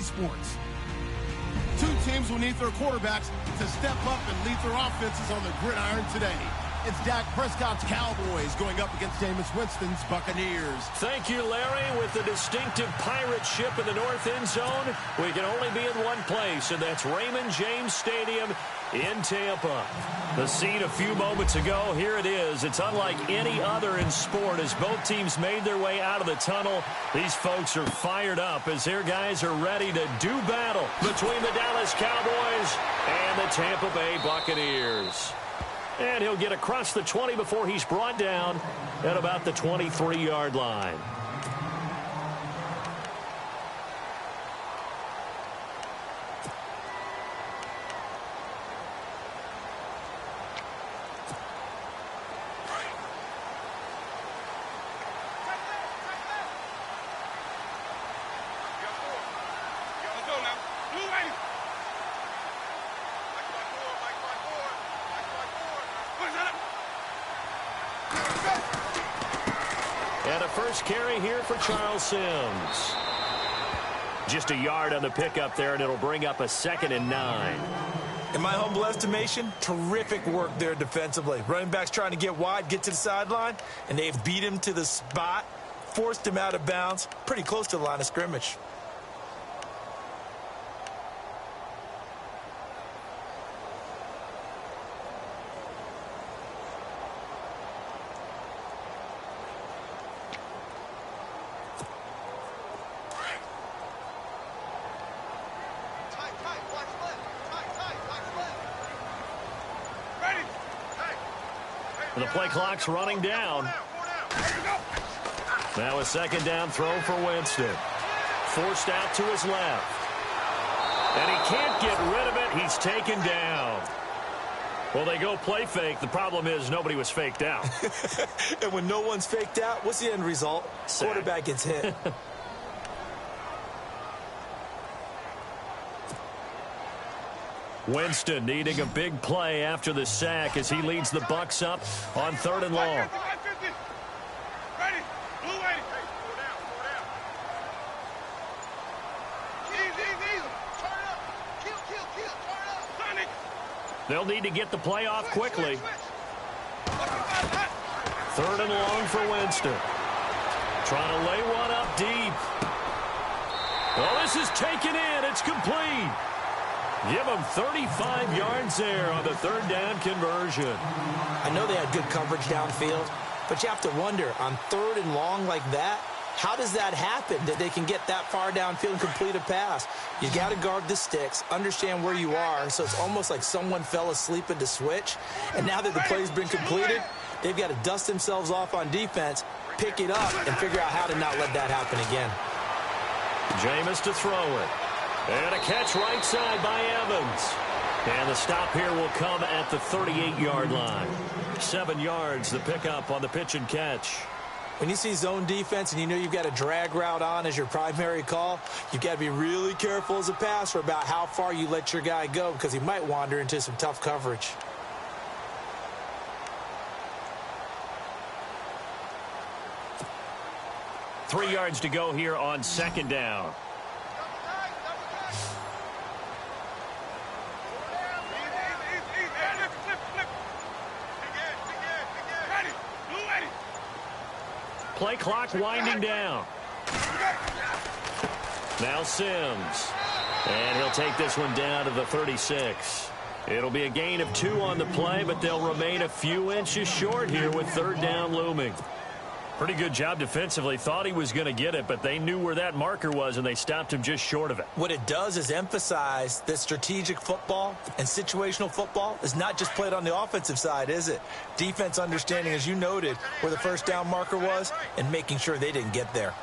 Sports. Two teams will need their quarterbacks to step up and lead their offenses on the gridiron today. It's Dak Prescott's Cowboys going up against Jameis Winston's Buccaneers. Thank you, Larry. With the distinctive pirate ship in the north end zone, we can only be in one place, and that's Raymond James Stadium in Tampa. The scene a few moments ago, here it is. It's unlike any other in sport as both teams made their way out of the tunnel. These folks are fired up as their guys are ready to do battle between the Dallas Cowboys and the Tampa Bay Buccaneers. And he'll get across the 20 before he's brought down at about the 23-yard line. And a first carry here for Charles Sims. Just a yard on the pickup there, and it'll bring up a 2nd and 9. In my humble estimation, terrific work there defensively. Running back's trying to get wide, get to the sideline, and they've beat him to the spot, forced him out of bounds, pretty close to the line of scrimmage. The play clock's running down. Now a 2nd down throw for Winston. Forced out to his left. And he can't get rid of it. He's taken down. Well, they go play fake. The problem is nobody was faked out. And when no one's faked out, what's the end result? Sack. Quarterback gets hit. Winston needing a big play after the sack as he leads the Bucs up on 3rd and long. They'll need to get the play off quickly. 3rd and long for Winston. Trying to lay one up deep. Well, this is taken in. It's complete. Give them 35 yards there on the 3rd down conversion. I know they had good coverage downfield, but you have to wonder, on 3rd and long like that, how does that happen that they can get that far downfield and complete a pass? You got to guard the sticks, understand where you are, so it's almost like someone fell asleep at the switch, and now that the play's been completed, they've got to dust themselves off on defense, pick it up, and figure out how to not let that happen again. Jameis to throw it. And a catch right side by Evans. And the stop here will come at the 38-yard line. 7 yards, the pickup on the pitch and catch. When you see zone defense and you know you've got a drag route on as your primary call, you've got to be really careful as a passer about how far you let your guy go because he might wander into some tough coverage. Three yards to go here on 2nd down. Play clock winding down. Now Sims. And he'll take this one down to the 36. It'll be a gain of 2 on the play, but they'll remain a few inches short here with 3rd down looming. Pretty good job defensively. Thought he was going to get it, but they knew where that marker was, and they stopped him just short of it. What it does is emphasize that strategic football and situational football is not just played on the offensive side, is it? Defense understanding, as you noted, where the 1st down marker was and making sure they didn't get there.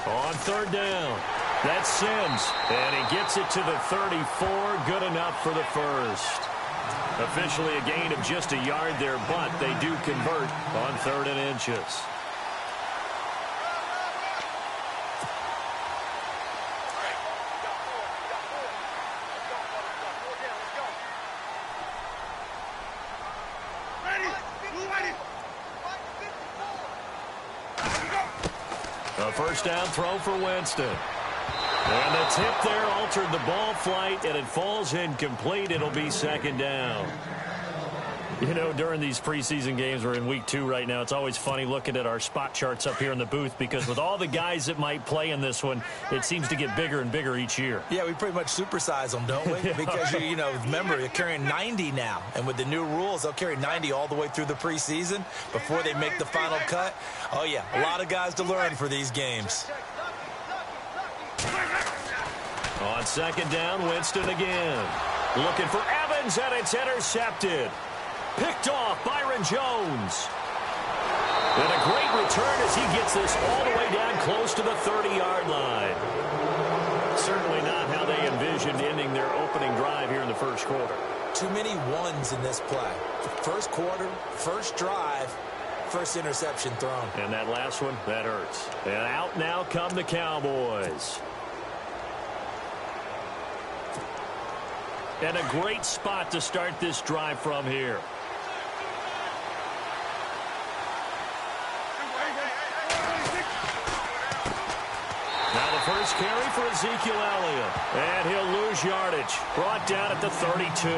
On 3rd down, that's Sims, and he gets it to the 34. Good enough for the first. Officially a gain of just a yard there, but they do convert on 3rd and inches. A first down throw for Winston. And the tip there altered the ball flight, and it falls incomplete. It'll be second down. You know, during these preseason games, we're in week 2 right now, it's always funny looking at our spot charts up here in the booth because with all the guys that might play in this one, it seems to get bigger and bigger each year. Yeah, we pretty much supersize them, don't we? Because, you know, remember, you're carrying 90 now. And with the new rules, they'll carry 90 all the way through the preseason before they make the final cut. Oh, yeah, a lot of guys to learn for these games. On second down, Winston again. Looking for Evans, and it's intercepted. Picked off Byron Jones. And a great return as he gets this all the way down close to the 30-yard line. Certainly not how they envisioned ending their opening drive here in the first quarter. Too many ones in this play. First quarter, first drive, first interception thrown. And that last one, that hurts. And out now come the Cowboys. And a great spot to start this drive from here. Now the first carry for Ezekiel Elliott. And he'll lose yardage. Brought down at the 32.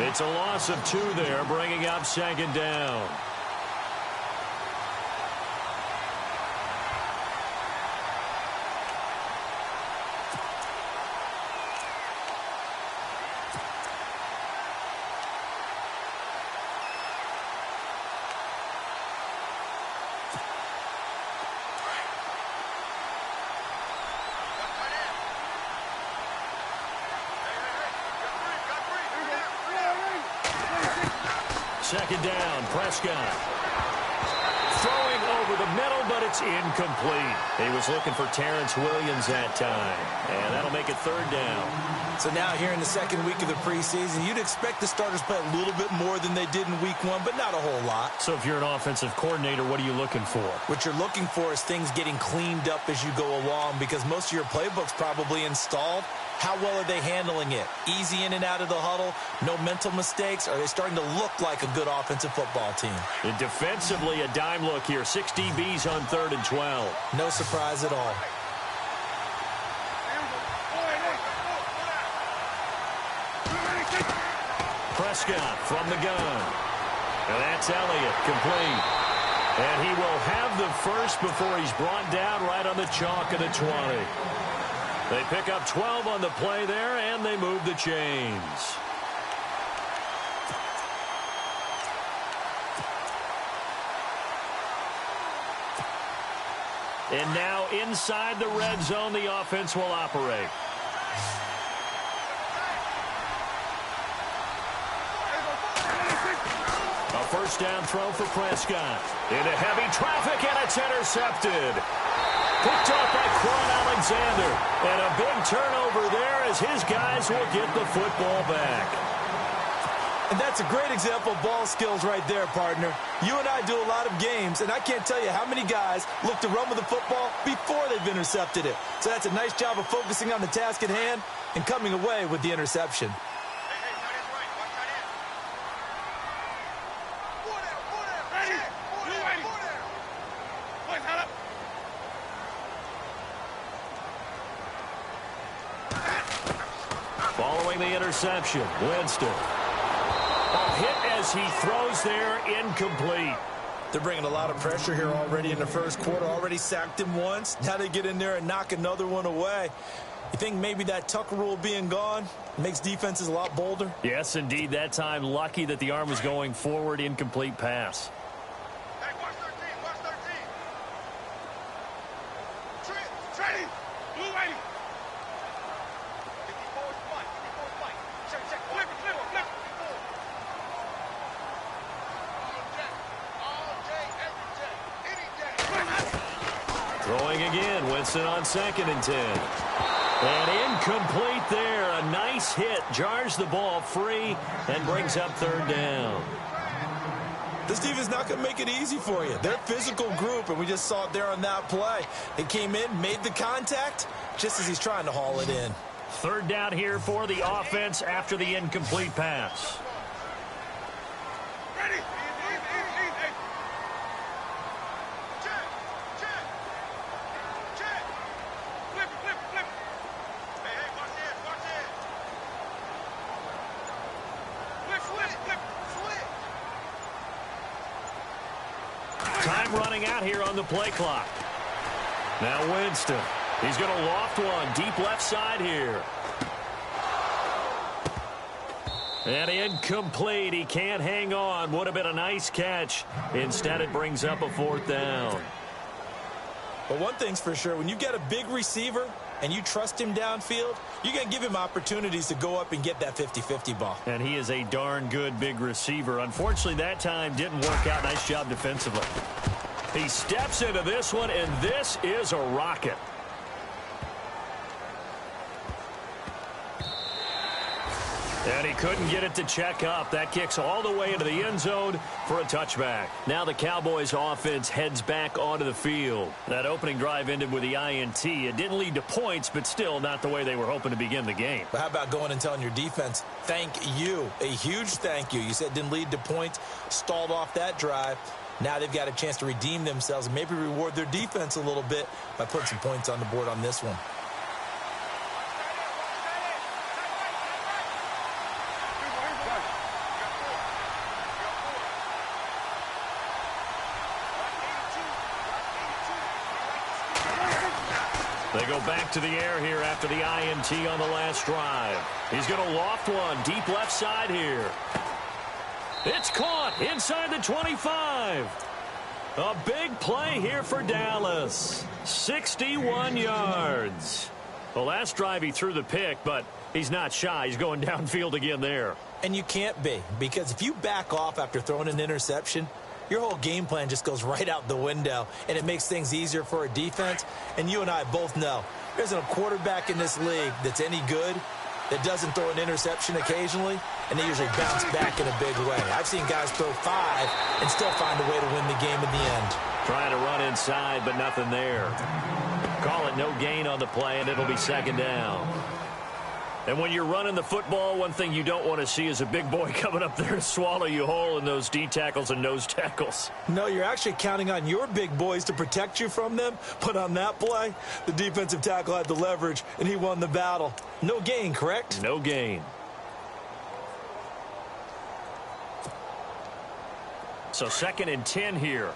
It's a loss of 2 there, bringing up second down. Second down, Prescott. Throwing over the middle, but it's incomplete. He was looking for Terrence Williams that time. And that'll make it third down. So now here in the second week of the preseason, you'd expect the starters play a little bit more than they did in week 1, but not a whole lot. So if you're an offensive coordinator, what are you looking for? What you're looking for is things getting cleaned up as you go along because most of your playbook's probably installed. How well are they handling it? Easy in and out of the huddle? No mental mistakes? Are they starting to look like a good offensive football team? And defensively, a dime look here. 6 DBs on 3rd and 12. No surprise at all. Prescott from the gun. And that's Elliott, complete. And he will have the first before he's brought down right on the chalk of the 20. They pick up 12 on the play there, and they move the chains. And now inside the red zone, the offense will operate. A first down throw for Prescott. Into heavy traffic, and it's intercepted. Picked off by Quan Alexander. And a big turnover there as his guys will get the football back. And that's a great example of ball skills right there, partner. You and I do a lot of games, and I can't tell you how many guys look to run with the football before they've intercepted it. So that's a nice job of focusing on the task at hand and coming away with the interception. Following the interception, Winston. A hit as he throws there, incomplete. They're bringing a lot of pressure here already in the first quarter. Already sacked him once. Now they get in there and knock another one away. You think maybe that Tucker rule being gone makes defenses a lot bolder? Yes, indeed. That time, lucky that the arm was going forward, incomplete pass. Hey, watch 13, watch 13. Trent, blue lady. 54 spike. Check, flip it. Throwing again, Winston on 2nd and 10. And incomplete there. A nice hit. Jars the ball free and brings up 3rd down. This defense not going to make it easy for you. They're a physical group, and we just saw it there on that play. They came in, made the contact, just as he's trying to haul it in. 3rd down here for the offense after the incomplete pass. Ready? time running out here on the play clock. Now Winston. He's going to loft one deep left side here. And incomplete. He can't hang on. Would have been a nice catch. Instead, it brings up a 4th down. But one thing's for sure, when you get a big receiver and you trust him downfield, you're going to give him opportunities to go up and get that 50-50 ball. And he is a darn good big receiver. Unfortunately, that time didn't work out. Nice job defensively. He steps into this one, and this is a rocket. And he couldn't get it to check up. That kicks all the way into the end zone for a touchback. Now the Cowboys offense heads back onto the field. That opening drive ended with the INT. It didn't lead to points, but still not the way they were hoping to begin the game. But how about going and telling your defense, thank you, a huge thank you. You said it didn't lead to points, stalled off that drive. Now they've got a chance to redeem themselves and maybe reward their defense a little bit by putting some points on the board on this one. They go back to the air here after the INT on the last drive. He's going to loft one deep left side here. It's caught inside the 25. A big play here for Dallas. 61 yards. The last drive he threw the pick, but he's not shy. He's going downfield again there. And you can't be, because if you back off after throwing an interception, your whole game plan just goes right out the window, and it makes things easier for a defense. And you and I both know there's a quarterback in this league that's any good that doesn't throw an interception occasionally, and they usually bounce back in a big way. I've seen guys throw 5 and still find a way to win the game in the end. Trying to run inside, but nothing there. Call it no gain on the play, and it'll be 2nd down. And when you're running the football, one thing you don't want to see is a big boy coming up there to swallow you whole in those D tackles and nose tackles. No, you're actually counting on your big boys to protect you from them. But on that play, the defensive tackle had the leverage, and he won the battle. No gain, correct? No gain. So 2nd and 10 here.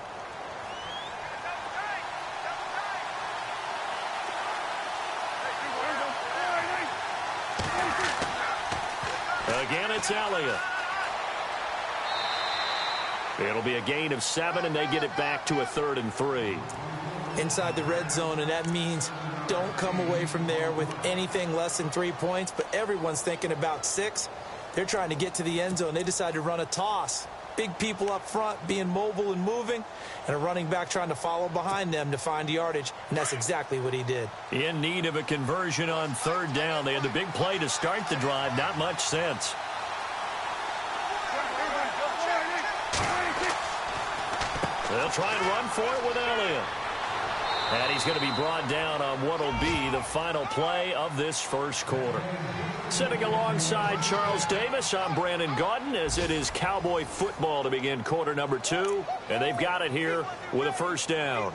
Again, it's Elliott. It'll be a gain of 7, and they get it back to a 3rd and 3. Inside the red zone, and that means don't come away from there with anything less than 3 points, but everyone's thinking about 6. They're trying to get to the end zone. They decide to run a toss. Big people up front being mobile and moving, and a running back trying to follow behind them to find yardage, and that's exactly what he did. In need of a conversion on 3rd down. They had the big play to start the drive. Not much sense. They'll try and run for it with Elliott. And he's going to be brought down on what will be the final play of this first quarter. Sitting alongside Charles Davis, I'm Brandon Gaudin, as it is Cowboy football to begin quarter number 2. And they've got it here with a 1st down.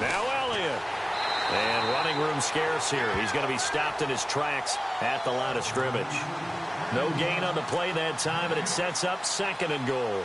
Now Elliott. And running room scarce here. He's going to be stopped in his tracks at the line of scrimmage. No gain on the play that time, and it sets up 2nd and goal.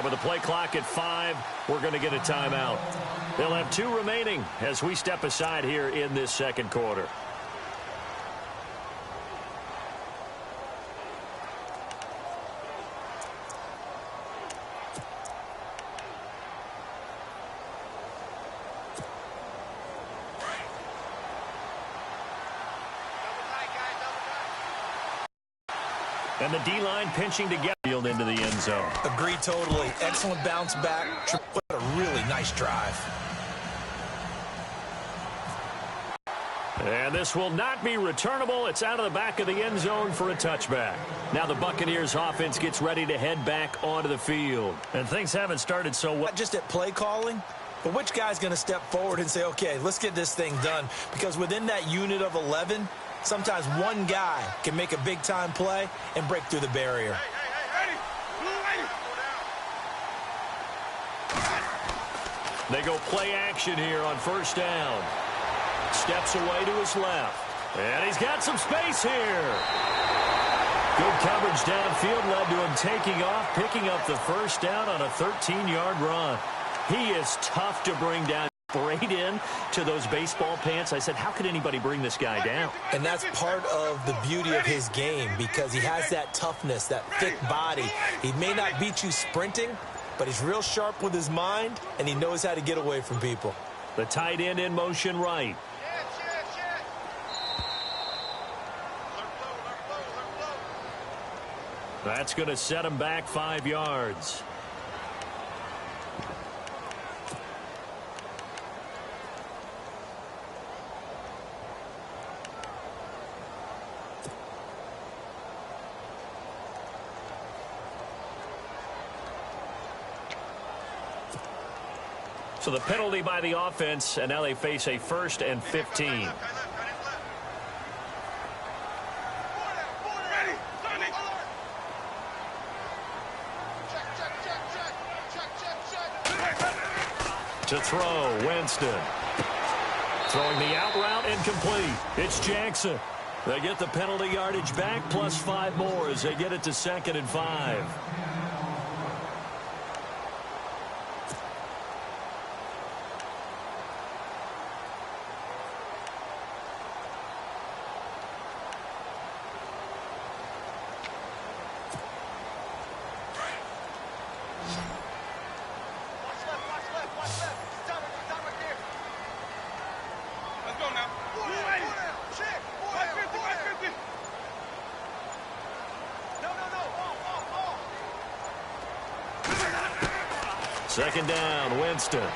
with the play clock at 5, we're going to get a timeout. They'll have 2 remaining as we step aside here in this second quarter. And the D-line pinching to get field into the end zone. Agreed totally. Excellent bounce back. What a really nice drive. And this will not be returnable. It's out of the back of the end zone for a touchback. Now the Buccaneers offense gets ready to head back onto the field. And things haven't started so well. Not just at play calling, but which guy's going to step forward and say, okay, let's get this thing done. Because within that unit of 11, sometimes one guy can make a big-time play and break through the barrier. They go play action here on first down. Steps away to his left. And he's got some space here. Good coverage downfield led to him taking off, picking up the first down on a 13-yard run. He is tough to bring down. Right in to those baseball pants. I said, how could anybody bring this guy down? And that's part of the beauty of his game because he has that toughness, that thick body. He may not beat you sprinting, but he's real sharp with his mind, and he knows how to get away from people. The tight end in motion right. That's going to set him back 5 yards. So the penalty by the offense, and now they face a 1st and 15. To throw, Winston. Throwing the out route incomplete. It's Jackson. They get the penalty yardage back plus 5 more as they get it to 2nd and 5. Second down, Winston. Room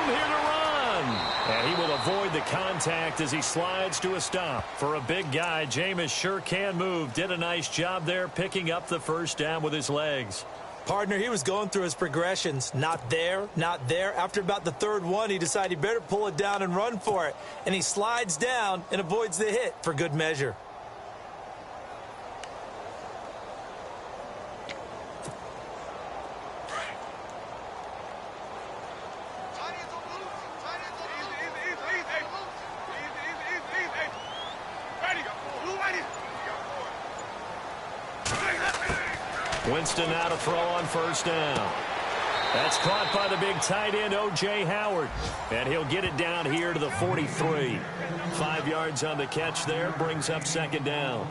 here to run. And he will avoid the contact as he slides to a stop. For a big guy, Jameis sure can move. Did a nice job there picking up the first down with his legs. Partner, he was going through his progressions. Not there, not there. After about the 3rd one, he decided he better pull it down and run for it. And he slides down and avoids the hit for good measure. Winston now to throw on first down. That's caught by the big tight end, O.J. Howard. And he'll get it down here to the 43. 5 yards on the catch there, brings up 2nd down.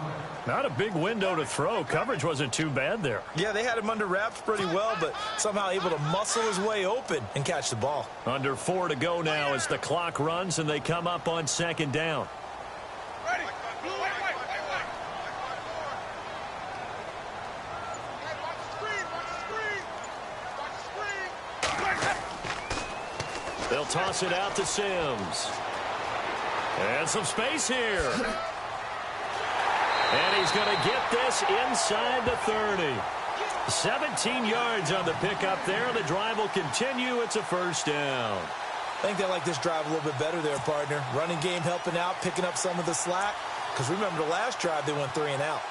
Not a big window to throw. Coverage wasn't too bad there. Yeah, they had him under wraps pretty well, but somehow able to muscle his way open and catch the ball. Under 4 to go now as the clock runs and they come up on 2nd down. They'll toss it out to Sims. And some space here. And he's going to get this inside the 30. 17 yards on the pickup there. The drive will continue. It's a first down. I think they like this drive a little bit better there, partner. Running game helping out, picking up some of the slack. Because remember the last drive, they went 3 and out.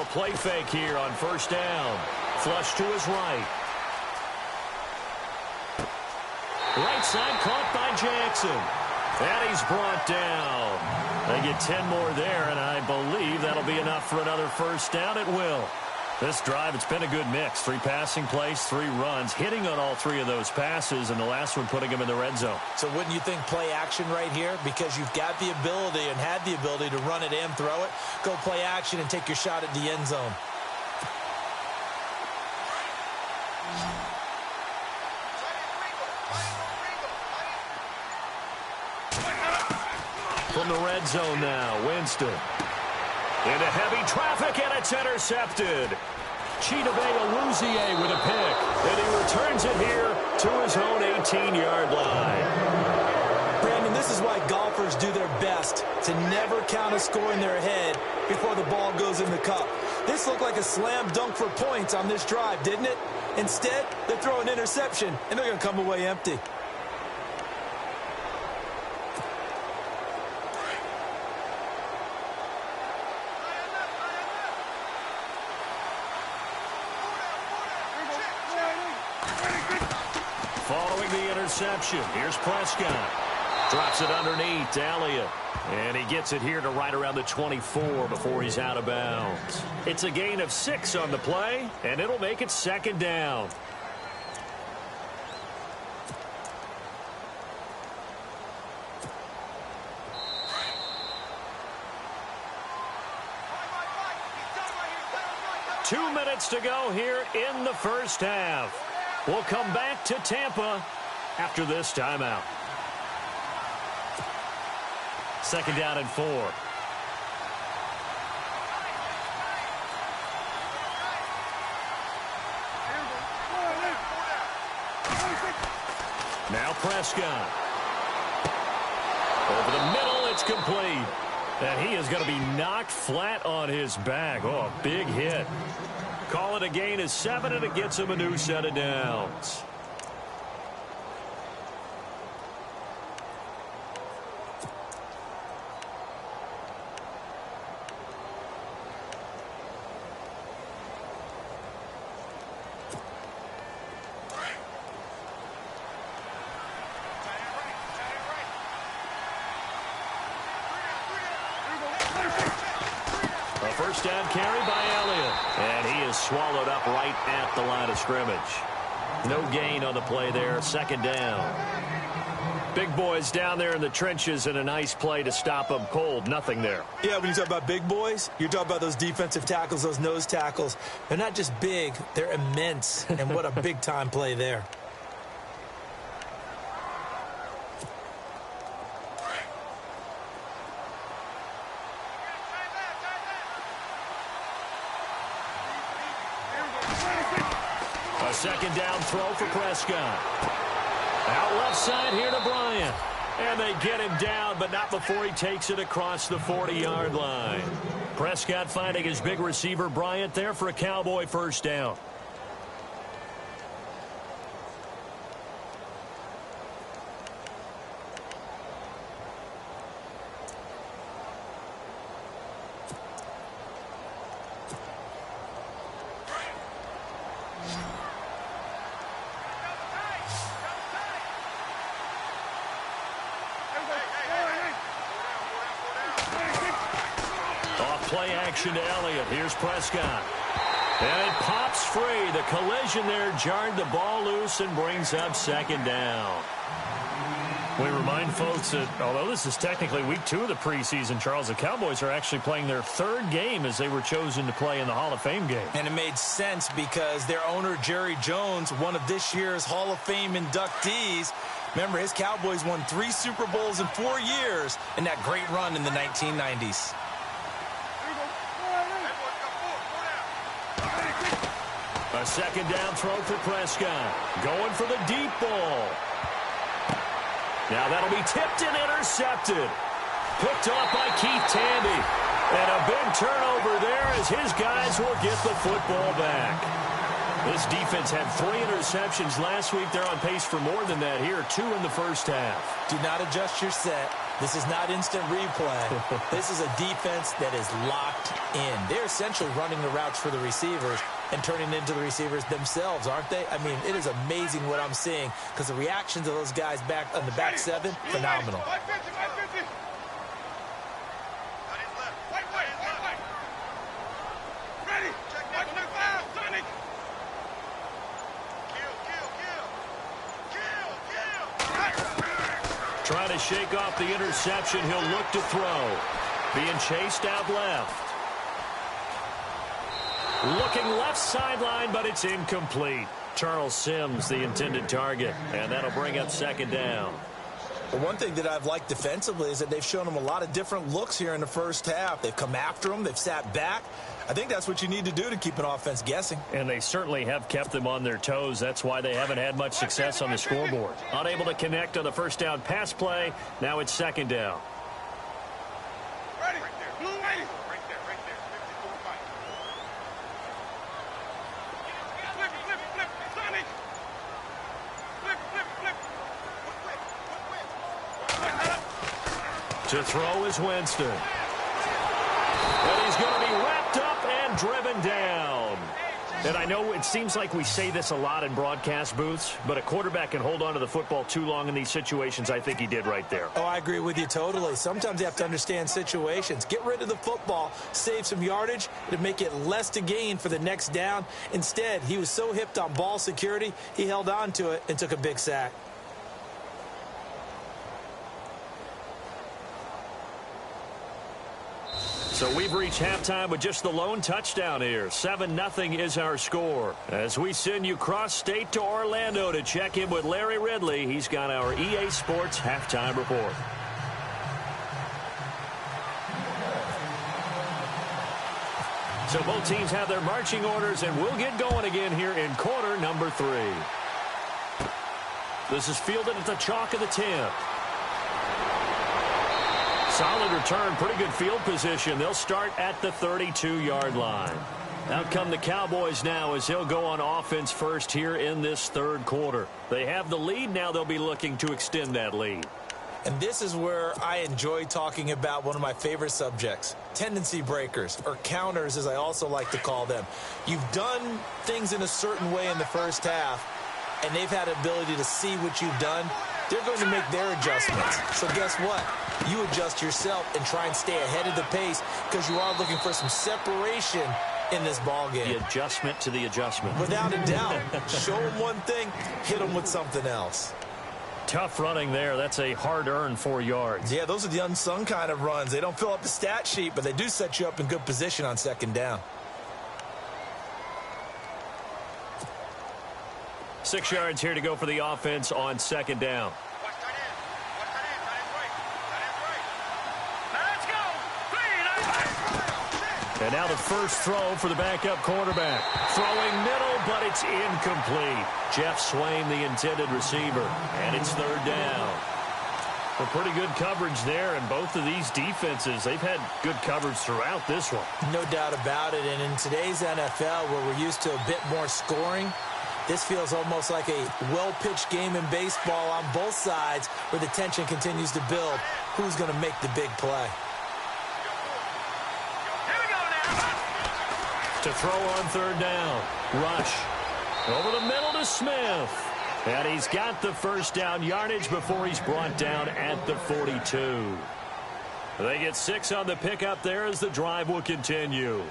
little play fake here on first down. Flush to his right. Right side caught by Jackson. And he's brought down. They get 10 more there, and I believe that'll be enough for another first down. It will. This drive, it's been a good mix. 3 passing plays, 3 runs, hitting on all 3 of those passes, and the last one putting him in the red zone. So wouldn't you think play action right here? Because you've got the ability and had the ability to run it and throw it. Go play action and take your shot at the end zone. From the red zone now, Winston. Into heavy traffic, and it's intercepted. Chidobe Awuzie with a pick, and he returns it here to his own 18-yard line. Brandon, this is why golfers do their best to never count a score in their head before the ball goes in the cup. This looked like a slam dunk for points on this drive, didn't it? Instead, they throw an interception, and they're going to come away empty. Following the interception, here's Prescott. Drops it underneath to Elliott. And he gets it here to right around the 24 before he's out of bounds. It's a gain of 6 on the play, and it'll make it second down. Two minutes to go here in the first half. We'll come back to Tampa after this timeout. Second down and 4. Now Prescott. Over the middle, it's complete. And he is going to be knocked flat on his back. Oh, a big hit. Call it a gain of 7, and it gets him a new set of downs. A first down carry by Elliott. And he is swallowed up right at the line of scrimmage. No gain on the play there. Second down. Big boys down there in the trenches, and a nice play to stop them cold. Nothing there. Yeah, when you talk about big boys, you're talking about those defensive tackles, those nose tackles. They're not just big, they're immense. And what a big-time play there. A second down throw for Prescott. Out left side here to Bryant. And they get him down, but not before he takes it across the 40-yard line. Prescott finding his big receiver Bryant there for a Cowboy first down. Play action to Elliott. Here's Prescott. And it pops free. The collision there jarred the ball loose and brings up second down. We remind folks that although this is technically week 2 of the preseason, Charles, the Cowboys are actually playing their 3rd game as they were chosen to play in the Hall of Fame game. And it made sense because their owner, Jerry Jones, one of this year's Hall of Fame inductees. Remember, his Cowboys won 3 Super Bowls in 4 years in that great run in the 1990s. A second down throw for Prescott. Going for the deep ball. Now that'll be tipped and intercepted. Picked off by Keith Tandy. And a big turnover there as his guys will get the football back. This defense had 3 interceptions last week. They're on pace for more than that here. 2 in the first half. Do not adjust your set. This is not instant replay. This is a defense that is locked in. They're essentially running the routes for the receivers and turning into the receivers themselves, aren't they? I mean, it is amazing what I'm seeing because the reactions of those guys back on the back seven, phenomenal. Trying to shake off the interception. He'll look to throw. Being chased out left. Looking left sideline, but it's incomplete. Charles Sims, the intended target, and that'll bring up second down. Well, one thing that I've liked defensively is that they've shown them a lot of different looks here in the first half. They've come after them. They've sat back. I think that's what you need to do to keep an offense guessing. And they certainly have kept them on their toes. That's why they haven't had much success on the scoreboard. Unable to connect on the first down pass play. Now it's second down. Ready? Blue lady. Right there. 54 fight. Flip. Sonic. Flip. To throw is Winston. And he's going to be wrapped up and driven down. And I know it seems like we say this a lot in broadcast booths, but a quarterback can hold on to the football too long in these situations. I think he did right there. Oh, I agree with you totally. Sometimes you have to understand situations. Get rid of the football, save some yardage to make it less to gain for the next down. Instead, he was so hipped on ball security, he held on to it and took a big sack. So we've reached halftime with just the lone touchdown here. 7-0 is our score. As we send you cross-state to Orlando to check in with Larry Ridley. He's got our EA Sports halftime report. So both teams have their marching orders, and we'll get going again here in quarter number 3. This is fielded at the chalk of the 10. Solid return, pretty good field position. They'll start at the 32-yard line. Out come the Cowboys now as they'll go on offense first here in this third quarter. They have the lead. Now they'll be looking to extend that lead. And this is where I enjoy talking about one of my favorite subjects, tendency breakers, or counters as I also like to call them. You've done things in a certain way in the first half, and they've had the ability to see what you've done. They're going to make their adjustments. So guess what? You adjust yourself and try and stay ahead of the pace because you are looking for some separation in this ball game. The adjustment to the adjustment. Without a doubt. Show them one thing, hit them with something else. Tough running there. That's a hard-earned 4 yards. Yeah, those are the unsung kind of runs. They don't fill up the stat sheet, but they do set you up in good position on second down. 6 yards here to go for the offense on second down. Watch that in. That is right. Let's go. And now the first throw for the backup quarterback. Throwing middle, but it's incomplete. Jeff Swain, the intended receiver. And it's third down. Well, pretty good coverage there, and both of these defenses, they've had good coverage throughout this one. No doubt about it, and in today's NFL, where we're used to a bit more scoring, this feels almost like a well-pitched game in baseball on both sides where the tension continues to build. Who's going to make the big play? Here we go now. To throw on third down. Rush. Over the middle to Smith. And he's got the first down yardage before he's brought down at the 42. They get 6 on the pickup there as the drive will continue.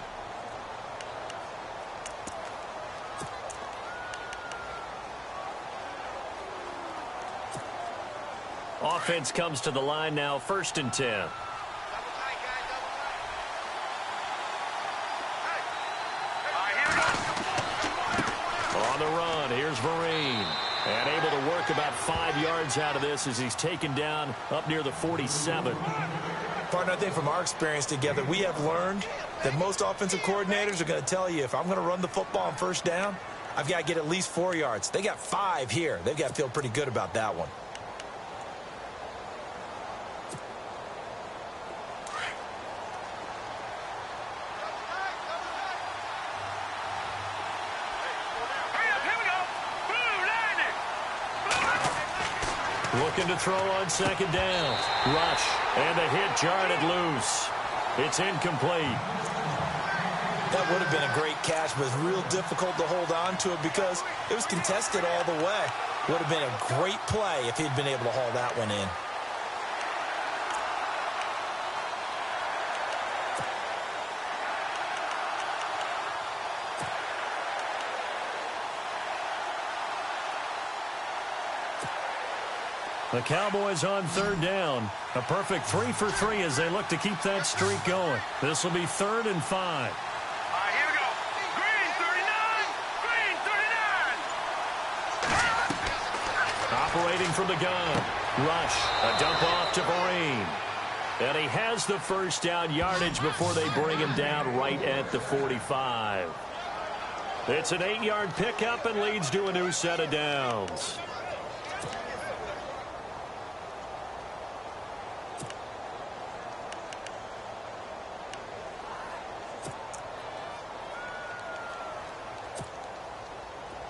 Offense comes to the line now, 1st and 10. Double tight, guys. Double tight. Hey. All right, here we go. On the run, here's Vereen. And able to work about 5 yards out of this as he's taken down up near the 47. Partner, I think from our experience together, we have learned that most offensive coordinators are going to tell you, if I'm going to run the football on first down, I've got to get at least 4 yards. They got 5 here. They've got to feel pretty good about that one. Looking to throw on second down. Rush. And the hit jarred loose. It's incomplete. That would have been a great catch, but it's real difficult to hold on to it because it was contested all the way. Would have been a great play if he'd been able to haul that one in. The Cowboys on third down. A perfect 3 for 3 as they look to keep that streak going. This will be 3rd and 5. All right, here we go. Green 39. Green 39. Operating from the gun. Rush. A dump off to Vereen. And he has the first down yardage before they bring him down right at the 45. It's an 8-yard pickup and leads to a new set of downs.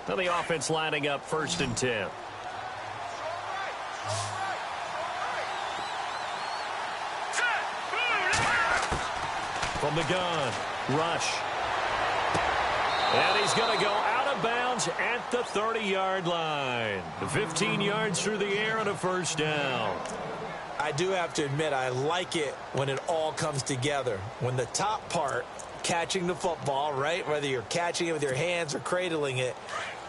Now the offense lining up 1st and 10. From the gun, Rush. And he's going to go out of bounds at the 30-yard line. 15 yards through the air and a first down. I do have to admit, I like it when it all comes together. When the top part, catching the football, right, whether you're catching it with your hands or cradling it,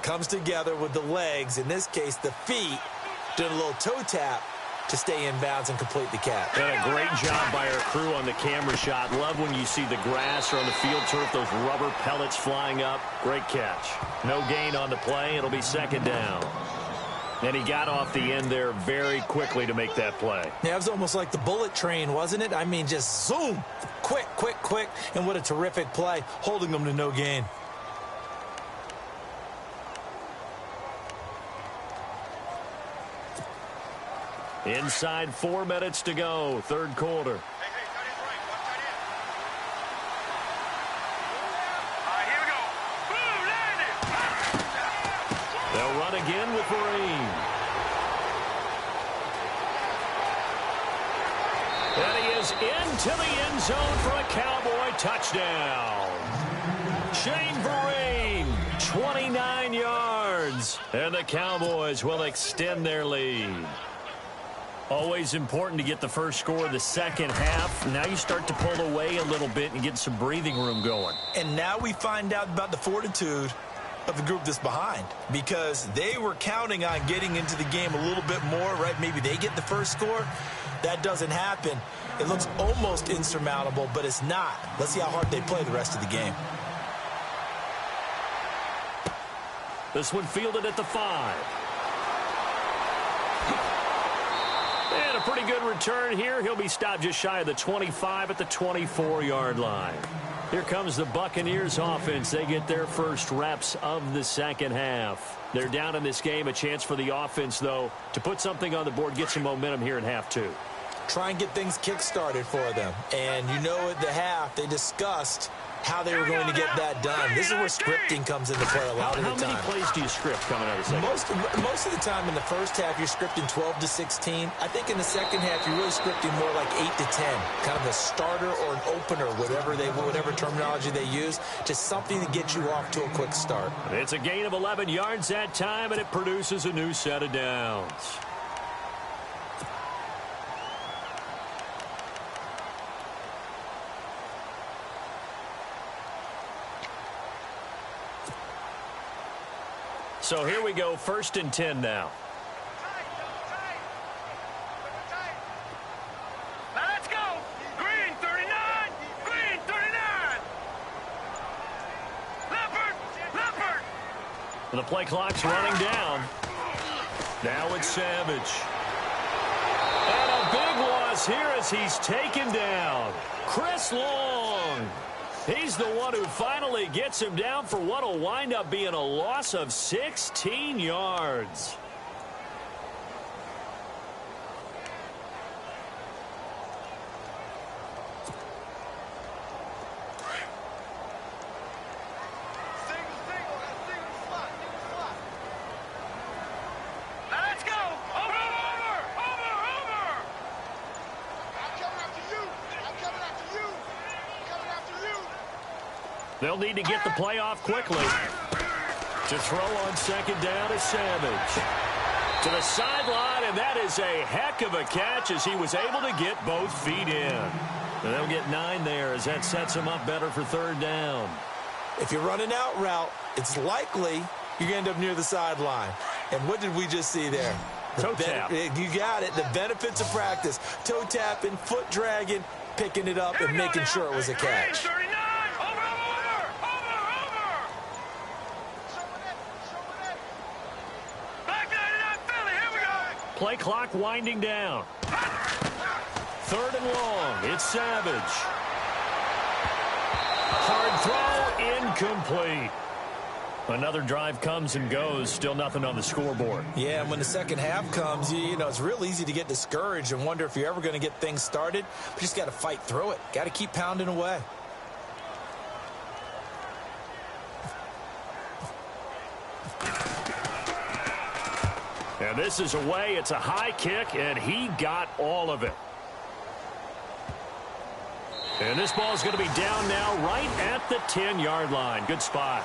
comes together with the legs, in this case the feet, doing a little toe tap to stay in bounds and complete the catch. And a great job by our crew on the camera shot. Love when you see the grass or on the field turf, those rubber pellets flying up. Great catch. No gain on the play. It'll be 2nd down. And he got off the end there very quickly to make that play. Yeah, it was almost like the bullet train, wasn't it? I mean, just zoom, quick, quick, quick, and what a terrific play, holding them to no gain. Inside 4 minutes to go, 3rd quarter. Hey, tight end right. Watch tight end. All right, here we go. Boom, landed. They'll run again with Vereen. And he is into the end zone for a Cowboy touchdown. Shane Vereen, 29 yards. And the Cowboys will extend their lead. Always important to get the first score of the second half. Now you start to pull away a little bit and get some breathing room going. And now we find out about the fortitude of the group that's behind, because they were counting on getting into the game a little bit more, right? Maybe they get the first score. That doesn't happen. It looks almost insurmountable, but it's not. Let's see how hard they play the rest of the game. This one fielded at the 5. And a pretty good return here. He'll be stopped just shy of the 25 at the 24-yard line. Here comes the Buccaneers offense. They get their first reps of the second half. They're down in this game. A chance for the offense, though, to put something on the board, get some momentum here in half 2. Try and get things kick-started for them. And you know at the half, they discussed how they were going to get that done. This is where scripting comes into play a lot of the time. How many plays do you script coming out of the second? Most of the time in the first half, you're scripting 12 to 16. I think in the second half, you're really scripting more like 8 to 10. Kind of a starter or an opener, whatever terminology they use, just something to get you off to a quick start. It's a gain of 11 yards that time, and it produces a new set of downs. So here we go, 1st and 10 now. Now let's go. Green 39. Green 39. Leopard. The play clock's running down. Now it's Savage. And a big loss here as he's taken down. Chris Long. He's the one who finally gets him down for what will wind up being a loss of 16 yards. Now let's go. Over. They'll need to get the play off quickly. To throw on second down is Savage. To the sideline, and that is a heck of a catch as he was able to get both feet in. And they'll get 9 there as that sets him up better for third down. If you're running out route, it's likely you're going to end up near the sideline. And what did we just see there? Toe tap. You got it. The benefits of practice. Toe tapping, foot dragging, picking it up, and making sure it was a catch. Play clock winding down. Third and long. It's Savage. Hard throw, incomplete. Another drive comes and goes. Still nothing on the scoreboard. Yeah, and when the second half comes, you know, it's real easy to get discouraged and wonder if you're ever going to get things started. But you just got to fight through it. Got to keep pounding away. And this is away. It's a high kick, and he got all of it. And this ball is going to be down now right at the 10-yard line. Good spot.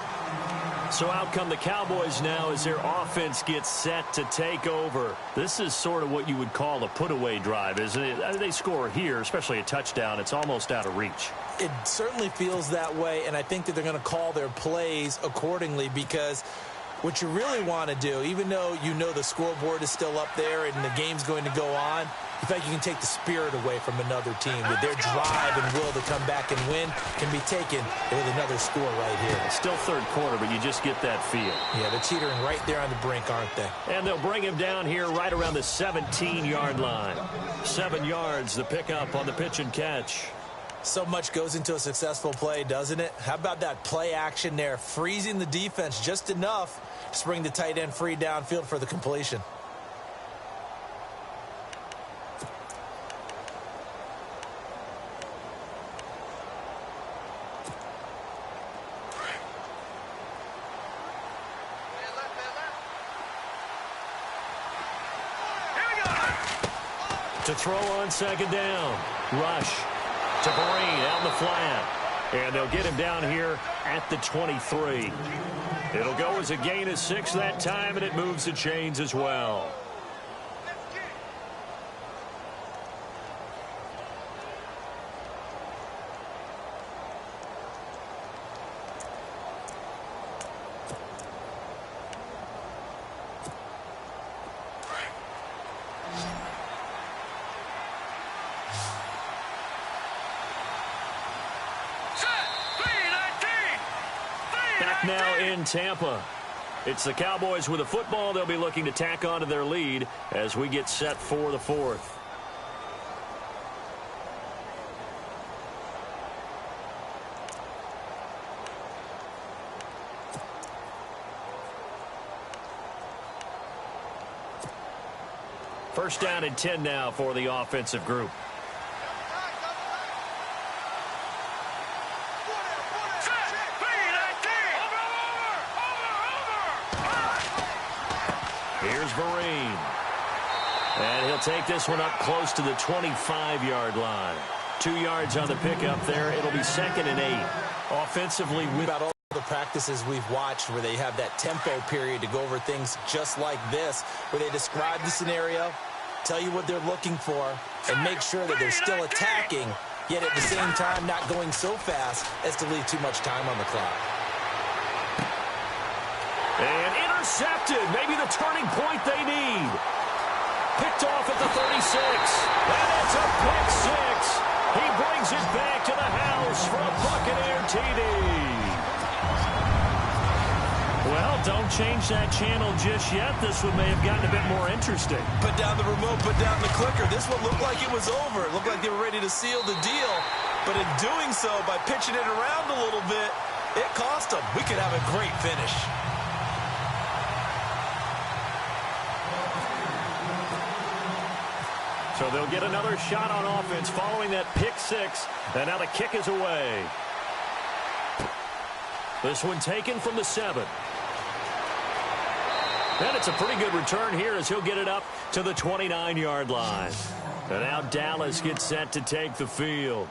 So out come the Cowboys now as their offense gets set to take over. This is sort of what you would call a put-away drive, isn't it? They score here, especially a touchdown. It's almost out of reach. It certainly feels that way, and I think that they're going to call their plays accordingly because what you really want to do, even though you know the scoreboard is still up there and the game's going to go on, in fact, you can take the spirit away from another team. With their drive and will to come back and win can be taken with another score right here. It's still third quarter, but you just get that feel. Yeah, they're teetering right there on the brink, aren't they? And they'll bring him down here right around the 17-yard line. 7 yards, the pickup on the pitch and catch. So much goes into a successful play, doesn't it? How about that play action there, freezing the defense just enough to bring the tight end free downfield for the completion. To throw on second down. Rush to Vereen out in the flat. And they'll get him down here at the 23. It'll go as a gain of 6 that time, and it moves the chains as well. Now in Tampa. It's the Cowboys with a football. They'll be looking to tack on to their lead as we get set for the fourth. First down and 10 now for the offensive group. Here's Vereen. And he'll take this one up close to the 25-yard line. 2 yards on the pickup there. It'll be 2nd and 8. Offensively, with about all the practices we've watched where they have that tempo period to go over things just like this, where they describe the scenario, tell you what they're looking for, and make sure that they're still attacking, yet at the same time not going so fast as to leave too much time on the clock. And intercepted. Maybe the turning point they need. Picked off at the 36. And it's a pick 6. He brings it back to the house for a Buccaneer TD. Well, don't change that channel just yet. This one may have gotten a bit more interesting. Put down the remote, put down the clicker. This one looked like it was over. It looked like they were ready to seal the deal. But in doing so, by pitching it around a little bit, it cost them. We could have a great finish. So they'll get another shot on offense following that pick 6. And now the kick is away. This one taken from the 7. And it's a pretty good return here as he'll get it up to the 29-yard line. And now Dallas gets set to take the field.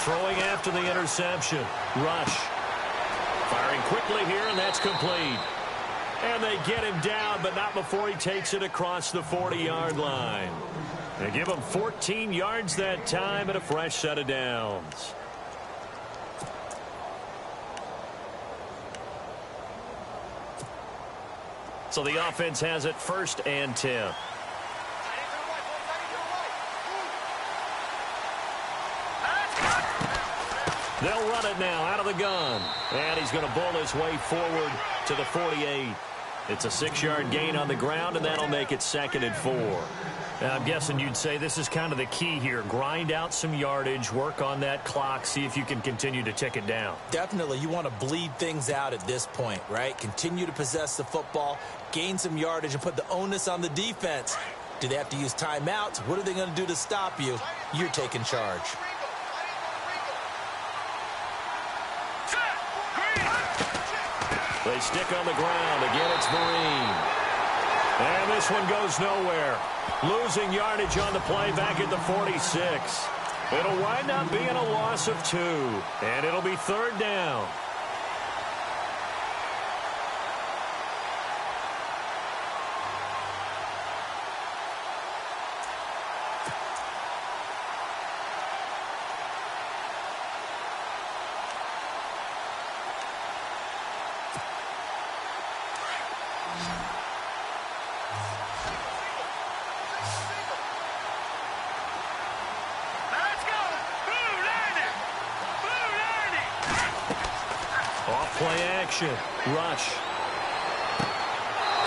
Throwing after the interception. Rush. Firing quickly here, and that's complete. And they get him down, but not before he takes it across the 40-yard line. They give him 14 yards that time and a fresh set of downs. So the offense has it 1st and 10. They'll run it now out of the gun. And he's going to bull his way forward to the 48. It's a 6-yard gain on the ground, and that'll make it 2nd and 4. Now, I'm guessing you'd say this is kind of the key here. Grind out some yardage, work on that clock, see if you can continue to tick it down. Definitely. You want to bleed things out at this point, right? Continue to possess the football, gain some yardage, and put the onus on the defense. Do they have to use timeouts? What are they going to do to stop you? You're taking charge. They stick on the ground. Again, it's Marine. And this one goes nowhere. Losing yardage on the play back at the 46. It'll wind up being a loss of 2. And it'll be 3rd down. Play action. Rush.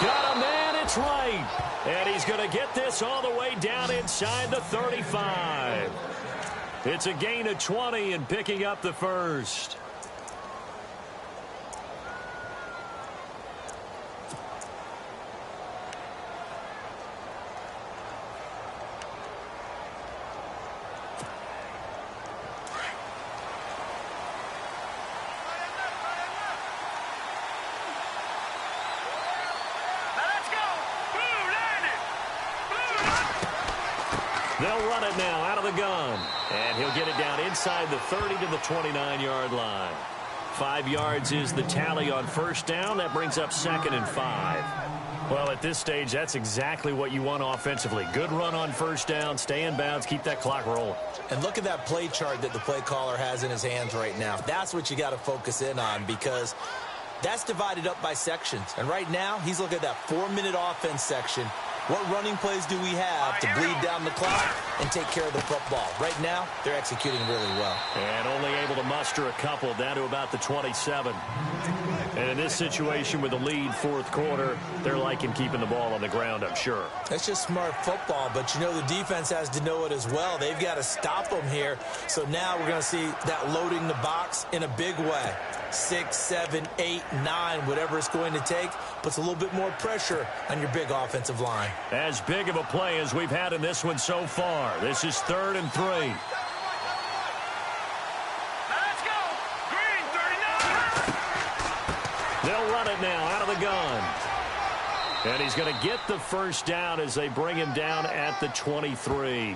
Got a man, it's right. And he's going to get this all the way down inside the 35. It's a gain of 20 and picking up the 1st. They'll run it now out of the gun. And he'll get it down inside the 30 to the 29-yard line. 5 yards is the tally on 1st down. That brings up 2nd and 5. Well, at this stage, that's exactly what you want offensively. Good run on 1st down, stay in bounds, keep that clock rolling. And look at that play chart that the play caller has in his hands right now. That's what you got to focus in on, because that's divided up by sections. And right now, he's looking at that 4-minute offense section. What running plays do we have to bleed down the clock and take care of the football? Right now, they're executing really well. And only able to muster a couple down to about the 27. And in this situation with the lead 4th quarter, they're liking keeping the ball on the ground, I'm sure. That's just smart football, but you know the defense has to know it as well. They've got to stop them here. So now we're going to see that loading the box in a big way. 6, 7, 8, 9, whatever it's going to take, puts a little bit more pressure on your big offensive line. As big of a play as we've had in this one so far. This is 3rd and 3. Let's go! Green, 39! They'll run it now out of the gun. And he's going to get the 1st down as they bring him down at the 23.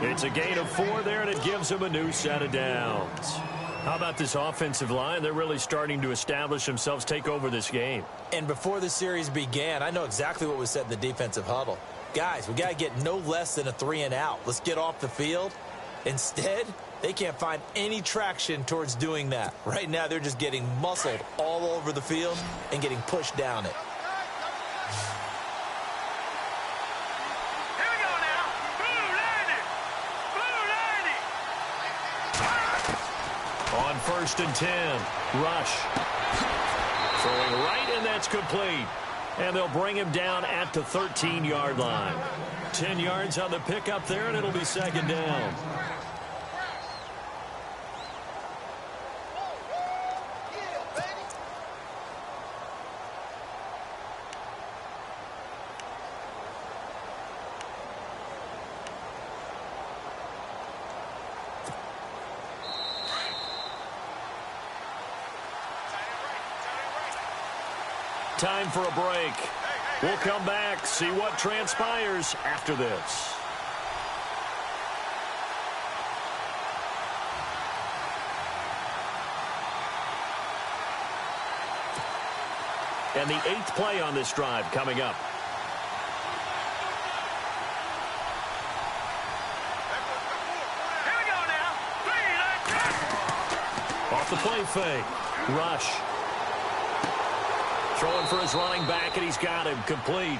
It's a gain of 4 there, and it gives him a new set of downs. How about this offensive line? They're really starting to establish themselves, take over this game. And before the series began, I know exactly what was said in the defensive huddle. Guys, we got to get no less than a 3 and out. Let's get off the field. Instead, they can't find any traction towards doing that. Right now, they're just getting muscled all over the field and getting pushed down it. Here we go now. Blue landing! Blue landing! On 1st and 10, Rush. Throwing right, and that's complete. And they'll bring him down at the 13-yard line. 10 yards on the pickup there, and it'll be 2nd down. Time for a break. We'll come back, see what transpires after this. And the 8th play on this drive coming up. Here we go now. 3, Off the play fake. Rush. Throwing for his running back, and he's got him complete.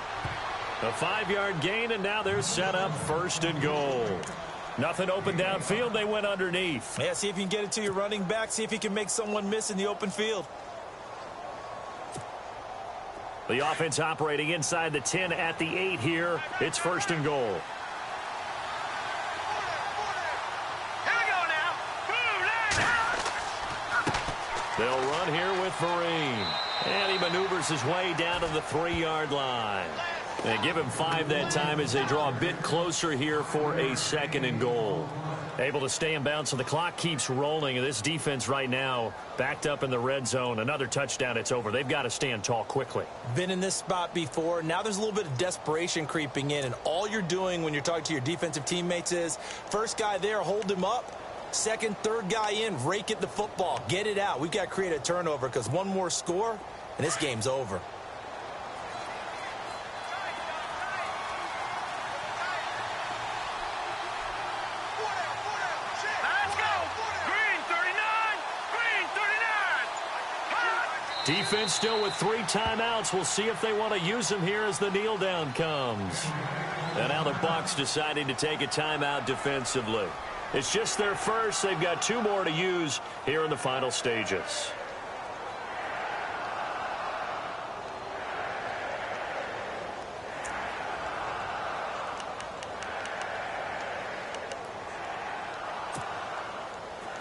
A 5-yard gain, and now they're set up 1st and goal. Nothing open downfield. They went underneath. Yeah, see if you can get it to your running back. See if you can make someone miss in the open field. The offense operating inside the 10 at the 8 here. It's 1st and goal. Here we go now. They'll run here with Vereen. And he maneuvers his way down to the 3-yard line. They give him 5 that time as they draw a bit closer here for a 2nd and goal. Able to stay in bounds, so the clock keeps rolling. And this defense right now backed up in the red zone. Another touchdown, it's over. They've got to stand tall quickly. Been in this spot before. Now there's a little bit of desperation creeping in. And all you're doing when you're talking to your defensive teammates is, first guy there, hold him up. Second, third guy in, rake at the football. Get it out. We've got to create a turnover because one more score, and this game's over. Let's go. Green 39. Green 39. Defense still with 3 timeouts. We'll see if they want to use them here as the kneel down comes. And now the Bucs deciding to take a timeout defensively. It's just their first. They've got 2 more to use here in the final stages.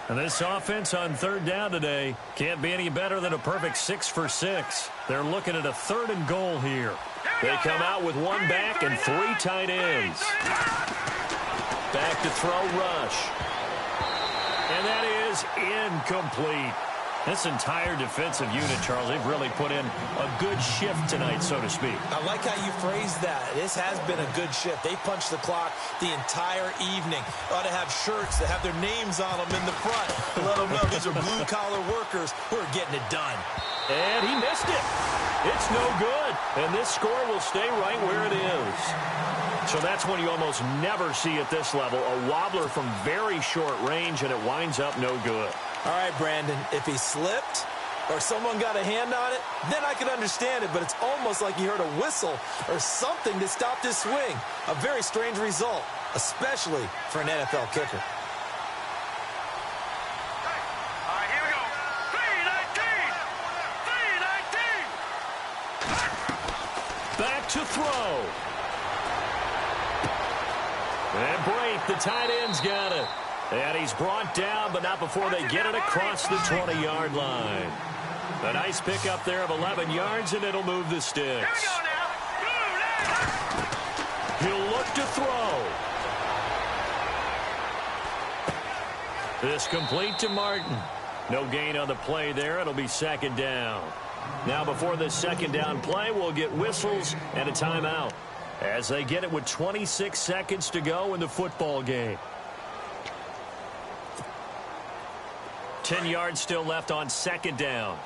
And this offense on 3rd down today can't be any better than a perfect 6 for 6. They're looking at a 3rd and goal here. They come out with 1 back and 3 tight ends. Back to throw, Rush. And that is incomplete. This entire defensive unit, Charles, they've really put in a good shift tonight, so to speak. I like how you phrased that. This has been a good shift. They punched the clock the entire evening. Ought to have shirts that have their names on them in the front to let them know these are blue-collar workers who are getting it done. And he missed it. It's no good. And this score will stay right where it is. So that's one you almost never see at this level. A wobbler from very short range, and it winds up no good. All right, Brandon, if he slipped or someone got a hand on it, then I could understand it, but it's almost like you heard a whistle or something to stop this swing. A very strange result, especially for an NFL kicker. All right, here we go. 3-19. 3-19. Back to throw. And Brate, the tight end's got it. And he's brought down, but not before they get it across the 20-yard line. A nice pickup there of 11 yards, and it'll move the sticks. Here we go now. He'll look to throw. This complete to Martin. No gain on the play there. It'll be 2nd down. Now before this 2nd down play, we'll get whistles and a timeout as they get it with 26 seconds to go in the football game. 10 yards still left on 2nd down.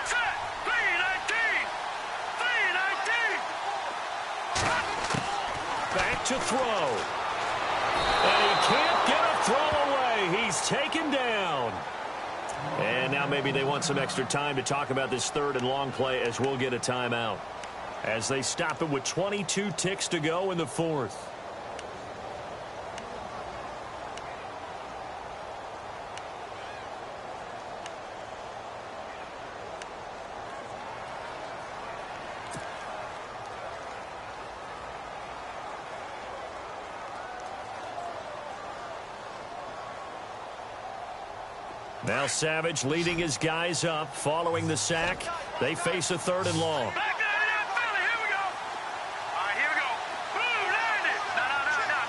Set. 3-19. 3-19. Back to throw. And he can't get a throw away. He's taken down. And now maybe they want some extra time to talk about this 3rd and long play as we'll get a timeout. As they stop it with 22 ticks to go in the 4th. Now Savage leading his guys up following the sack. They face a 3rd and long. Back to that Philly. Here we go. All right, here we go. Blue landed. No.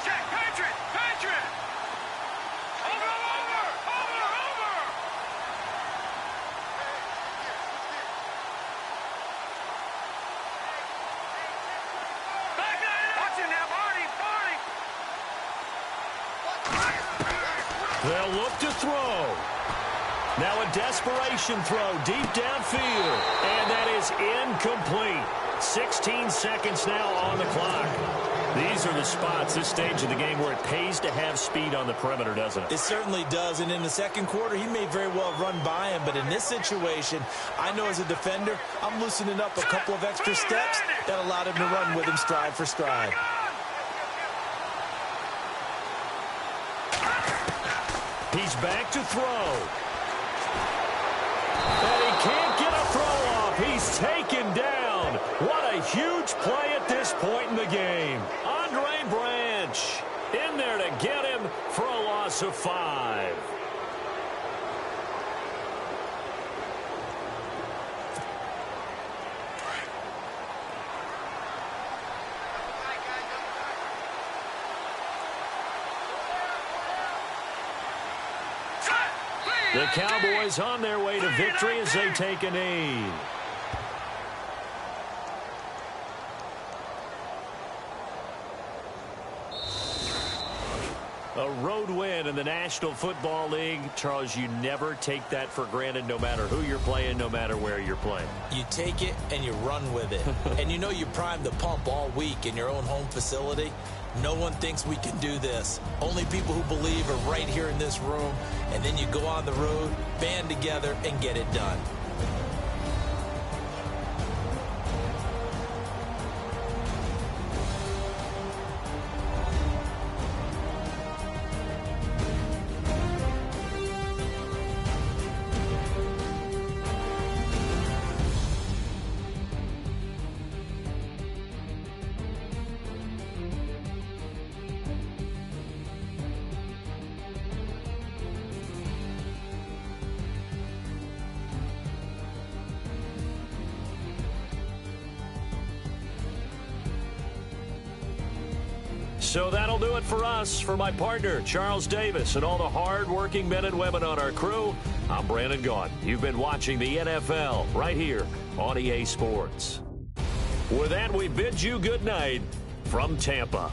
Check. Patriot. Over. Back to that. Watch him now, Barney. They'll look to throw. Now a desperation throw deep downfield. And that is incomplete. 16 seconds now on the clock. These are the spots, this stage of the game, where it pays to have speed on the perimeter, doesn't it? It certainly does. And in the second quarter, he may very well run by him. But in this situation, I know as a defender, I'm loosening up a couple of extra steps that allowed him to run with him stride for stride. He's back to throw. And he can't get a throw off. He's taken down. What a huge play at this point in the game. Andre Branch in there to get him for a loss of 5. The Cowboys on their way to victory as they take a knee. A road win in the National Football League. Charles, you never take that for granted, no matter who you're playing, no matter where you're playing. You take it and you run with it. And you know you primed the pump all week in your own home facility. No one thinks we can do this. Only people who believe are right here in this room. And then you go on the road, band together, and get it done. So that'll do it for us. For my partner, Charles Davis, and all the hard-working men and women on our crew, I'm Brandon Gaudin. You've been watching the NFL right here on EA Sports. With that, we bid you good night from Tampa.